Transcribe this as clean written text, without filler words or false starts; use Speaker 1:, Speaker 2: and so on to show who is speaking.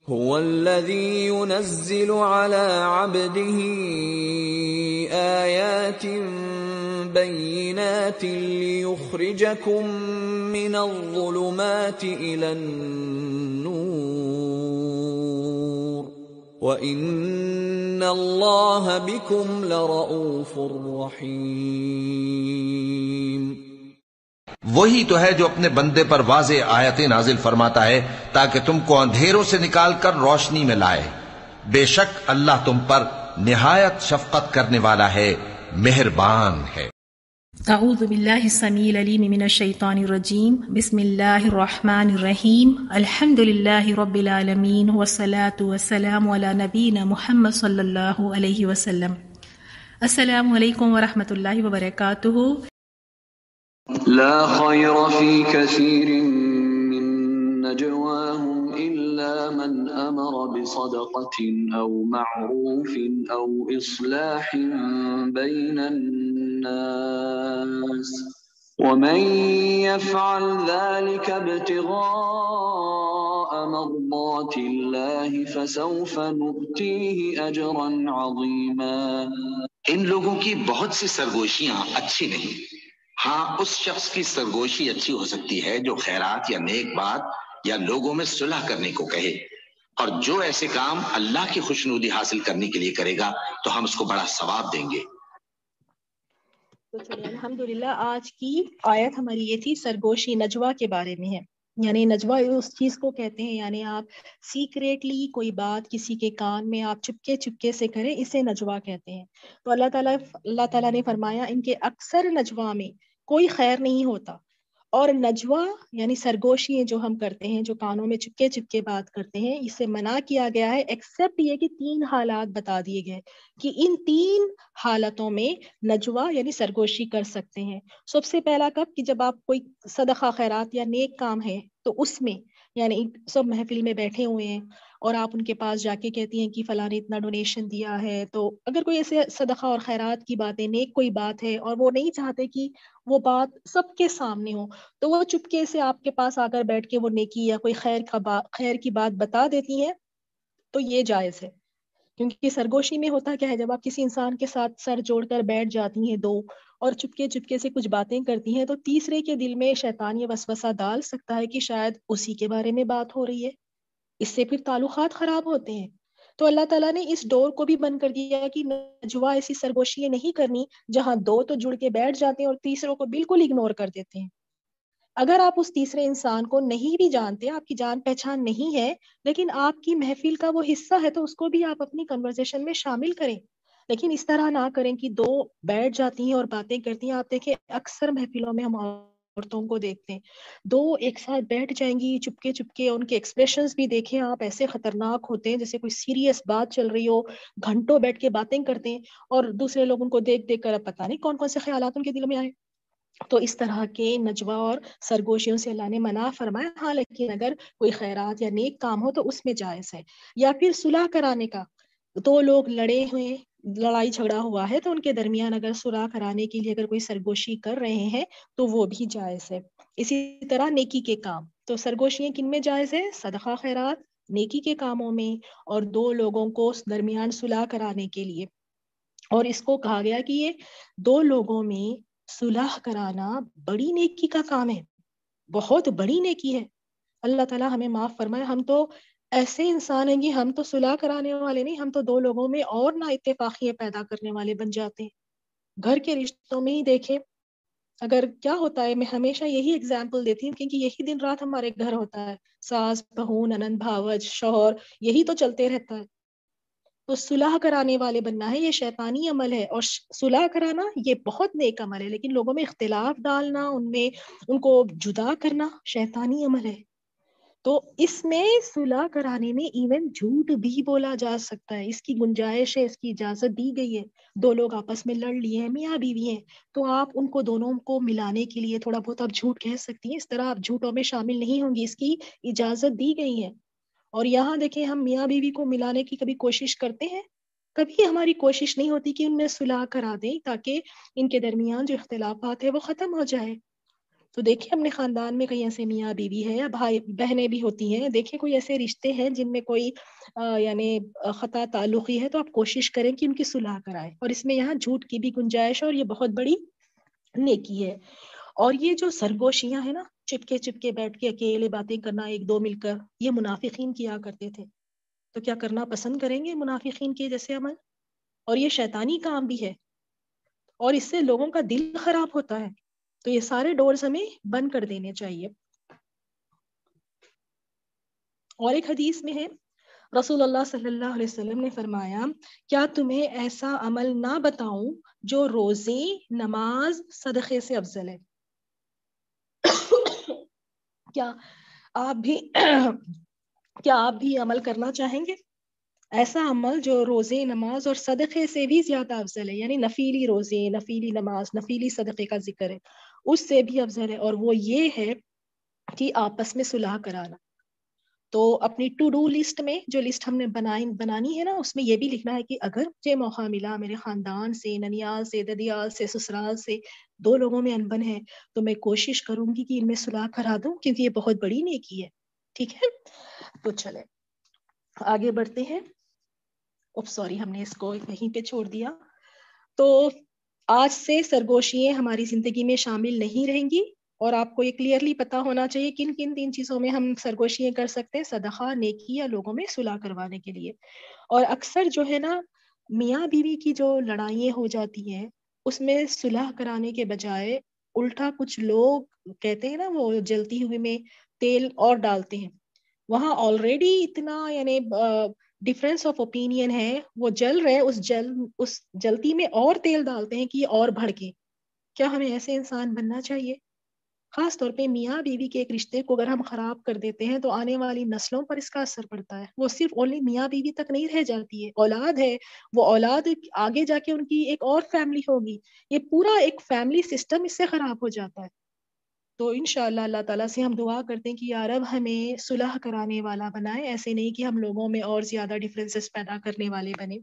Speaker 1: هو الذي ينزل على عبده آيات بينات ليخرجكم من الظلمات إلى النور وَإِنَّ اللَّهَ بِكُمْ لَرَءُوفٌ رَحِيمٌ۔
Speaker 2: وہی تو ہے جو اپنے بندے پر واضح آیتیں نازل فرماتا ہے تاکہ تم کو اندھیروں سے نکال کر روشنی میں لائے۔ بے شک اللہ تم پر نہایت شفقت کرنے والا ہے، مہربان ہے۔
Speaker 3: اعوذ باللہ السمیع العلیم من الشیطان الرجیم، بسم اللہ الرحمن الرحیم، الحمد للہ رب العالمین، والصلاة والسلام علی نبینا محمد صلی اللہ علیہ وسلم۔ السلام علیکم ورحمۃ اللہ وبرکاتہ۔
Speaker 4: لا خير في كثير من نجواهم إلا من أمر بصدقة أو معروف أو إصلاح بين الناس ومن يفعل ذلك ابتغاء مرضات الله فسوف نؤتيه أجرا عظيما۔
Speaker 5: ان لوگوں کی بہت سی سرگوشیاں اچھی نہیں، ہاں اس شخص کی سرگوشی اچھی ہو سکتی ہے جو خیرات یا نیک بات یا لوگوں میں صلح کرنے کو کہے، اور جو ایسے کام اللہ کی خوشنودی حاصل کرنے کے لیے کرے گا تو ہم اس کو بڑا ثواب دیں گے۔
Speaker 3: تو چلیے الحمدللہ، آج کی آیت ہماری یہ تھی سرگوشی نجوا کے بارے میں ہے۔ یعنی نجوا اس چیز کو کہتے ہیں، یعنی آپ سیکریٹلی کوئی بات کسی کے کان میں آپ چپکے چپکے سے کریں، اسے نجوا کہتے ہیں۔ تو اللہ تعالیٰ نے فرمایا ان کے اکثر نجوا میں کوئی خیر نہیں ہوتا، اور نجوا یعنی سرگوشی جو ہم کرتے ہیں، جو کانوں میں چپکے چپکے بات کرتے ہیں، اسے منع کیا گیا ہے، ایکسپٹ یہ کہ 3 حالات بتا دیے گئے کہ ان 3 حالتوں میں نجوا یعنی سرگوشی کر سکتے ہیں۔ سب سے پہلا کب؟ کہ جب آپ کوئی صدقہ خیرات یا نیک کام ہے تو اس میں، یعنی سب محفل میں بیٹھے ہوئے ہیں اور آپ ان کے پاس جا کے کہتی ہیں کہ فلاں نے اتنا ڈونیشن دیا ہے، تو اگر کوئی ایسے صدقہ اور خیرات کی باتیں، نیک کوئی بات ہے اور وہ نہیں چاہتے کہ وہ بات سب کے سامنے ہو، تو وہ چپکے سے آپ کے پاس آ کر بیٹھ کے وہ نیکی یا کوئی خیر کی بات بتا دیتی ہیں، تو یہ جائز ہے۔ کیونکہ سرگوشی میں ہوتا کیا ہے، جب آپ کسی انسان کے ساتھ سر جوڑ کر بیٹھ جاتی ہیں دو اور چپکے چپکے سے کچھ باتیں کرتی ہیں، تو تیسرے کے دل میں شیطان یہ وسوسہ ڈال سکتا ہے کہ شاید اسی کے بارے میں بات ہو رہی ہے، اس سے پھر تعلقات خراب ہوتے ہیں۔ تو اللہ تعالیٰ نے اس ڈور کو بھی بند کر دیا کہ نجوا ایسی سرگوشیاں نہیں کرنی جہاں 2 تو جڑ کے بیٹھ جاتے ہیں اور تیسروں کو بالکل اگنور کر دیتے ہیں۔ اگر آپ اس تیسرے انسان کو نہیں بھی جانتے، آپ کی جان پہچان نہیں ہے، لیکن آپ کی محفل کا وہ حصہ ہے، تو اس کو بھی آپ اپنی کنورسیشن میں شامل کریں، لیکن اس طرح نہ کریں کہ 2 بیٹھ جاتی ہیں اور باتیں کرتی ہیں۔ آپ دیکھیں اکثر محفلوں میں ہم عورتوں کو دیکھتے ہیں 2 ایک ساتھ بیٹھ جائیں گی چپکے چپکے، ان کے ایکسپریشنز بھی دیکھیں آپ، ایسے خطرناک ہوتے ہیں جیسے کوئی سیریس بات چل رہی ہو، گھنٹوں بیٹھ کے باتیں کرتے ہیں اور دوسرے لوگ ان کو دیکھ دیکھ کر اب پتہ نہیں کون کون سے خیالات ان کے دل میں آئے۔ تو اس طرح کے نجوا اور سرگوشیوں سے اللہ نے منع فرمایا۔ ہاں لیکن اگر کوئی خیرات یا نیک کام ہو تو اس میں جائز ہے۔ یا پھر صلح کرانے کا، 2 لوگ لڑے ہوئے، لڑائی جھگڑا ہوا ہے تو ان کے درمیان اگر صلح کرانے کے لیے اگر کوئی سرگوشی کر رہے ہیں تو وہ بھی جائز ہے۔ اسی طرح نیکی کے کام، تو سرگوشیاں کن میں جائز ہے؟ صدقہ خیرات، نیکی کے کاموں میں، اور 2 لوگوں کو درمیان صلح کرانے کے لیے۔ اور اس کو کہا گیا کہ یہ 2 لوگوں میں صلح کرانا بڑی نیکی کا کام ہے، بہت بڑی نیکی ہے۔ اللہ تعالیٰ ہمیں معاف فرمائے، ہم تو ایسے انسان ہیں کہ ہم تو صلح کرانے والے نہیں، ہم تو 2 لوگوں میں اور نا اتفاقیاں پیدا کرنے والے بن جاتے ہیں۔ گھر کے رشتوں میں ہی دیکھیں، اگر کیا ہوتا ہے، میں ہمیشہ یہی اگزامپل دیتی ہوں کیونکہ یہی دن رات ہمارے گھر ہوتا ہے، ساس بہو ننند بھاوج شوہر، یہی تو چلتے رہتا ہے۔ تو صلح کرانے والے بننا ہے، یہ شیطانی عمل ہے، اور صلح کرانا یہ بہت نیک عمل ہے، لیکن لوگوں میں اختلاف ڈالنا، ان کو جدا کرنا شیطانی عمل ہے۔ تو اس میں صلح کرانے میں ایون جھوٹ بھی بولا جا سکتا ہے، اس کی گنجائش ہے، اس کی اجازت دی گئی ہے۔ 2 لوگ آپس میں لڑ لیے ہیں، میاں بیوی ہیں، تو آپ ان کو دونوں کو ملانے کے لیے تھوڑا بہت آپ جھوٹ کہہ سکتی ہیں، اس طرح آپ جھوٹوں میں شامل نہیں ہوں گی، اس کی اجازت دی گئی ہے۔ اور یہاں دیکھیں ہم میاں بیوی کو ملانے کی کبھی کوشش کرتے ہیں؟ کبھی ہماری کوشش نہیں ہوتی کہ ان میں صلح کرا دیں تاکہ ان کے درمیان جو اختلافات ہیں وہ ختم ہو جائے۔ تو دیکھیں اپنے خاندان میں کہیں ایسے میاں بیوی ہے یا بھائی بہنیں بھی ہوتی ہیں، دیکھیں کوئی ایسے رشتے ہیں جن میں کوئی یعنی خطا تعلقی ہے، تو آپ کوشش کریں کہ ان کی صلح کرائیں، اور اس میں یہاں جھوٹ کی بھی گنجائش ہے، اور یہ بہت بڑی نیکی ہے۔ اور یہ جو سرگوشیاں ہیں نا، چپکے چپکے بیٹھ کے اکیلے باتیں کرنا ایک دو مل کر، یہ منافقین کیا کرتے تھے، تو کیا کرنا پسند کریں گے منافقین کے جیسے عمل؟ اور یہ شیطانی کام بھی ہے، اور اس سے لوگوں کا دل خراب ہوتا ہے، تو یہ سارے ڈورز ہمیں بند کر دینے چاہیے۔ اور ایک حدیث میں ہے رسول اللہ صلی اللہ علیہ وسلم نے فرمایا، کیا تمہیں ایسا عمل نہ بتاؤں جو روزے، نماز، صدقے سے افضل ہے؟ کیا آپ بھی عمل کرنا چاہیں گے؟ ایسا عمل جو روزے، نماز اور صدقے سے بھی زیادہ افضل ہے، یعنی نفیلی روزے، نفیلی نماز، نفیلی صدقے کا ذکر ہے، اس سے بھی افضل ہے، اور وہ یہ ہے کہ آپس میں صلح کرانا۔ تو اپنی ٹو ڈو لسٹ میں جو لسٹ ہم نے بنانی ہے نا، اس میں یہ بھی لکھنا ہے کہ اگر مجھے موقع ملا میرے خاندان سے، ننیال سے، ددیال سے، سسرال سے 2 لوگوں میں انبن ہے، تو میں کوشش کروں گی کہ ان میں صلح کرا دوں، کیونکہ یہ بہت بڑی نیکی ہے۔ ٹھیک ہے، تو چلے آگے بڑھتے ہیں۔ سوری، ہم نے اس کو یہیں پہ چھوڑ دیا۔ تو آج سے سرگوشیاں ہماری زندگی میں شامل نہیں رہیں گی، اور آپ کو یہ کلیئرلی پتا ہونا چاہیے کن کن 3 چیزوں میں ہم سرگوشیاں کر سکتے ہیں: صدقہ، نیکی، یا لوگوں میں صلح کروانے کے لیے۔ اور اکثر جو ہے نا میاں بیوی کی جو لڑائیاں ہو جاتی ہیں، اس میں صلح کرانے کے بجائے الٹا کچھ لوگ کہتے ہیں نا، وہ جلتی ہوئی میں تیل اور ڈالتے ہیں، وہاں آلریڈی اتنا یعنی ڈفرینس آف اوپینین ہے، وہ جل رہے، اس جلتی میں اور تیل ڈالتے ہیں کہ یہ اور بھڑکے۔ کیا ہمیں ایسے انسان بننا چاہیے؟ خاص طور پہ میاں بیوی کے ایک رشتے کو اگر ہم خراب کر دیتے ہیں تو آنے والی نسلوں پر اس کا اثر پڑتا ہے۔ وہ صرف اونلی میاں بیوی تک نہیں رہ جاتی ہے، اولاد ہے، وہ اولاد آگے جا کے ان کی ایک اور فیملی ہوگی، یہ پورا ایک فیملی سسٹم اس سے خراب ہو جاتا ہے۔ تو انشاءاللہ اللہ تعالیٰ سے ہم دعا کرتے ہیں کہ یا رب ہمیں صلح کرانے والا بنائے، ایسے نہیں کہ ہم لوگوں میں اور زیادہ ڈفرینسز پیدا کرنے والے بنے۔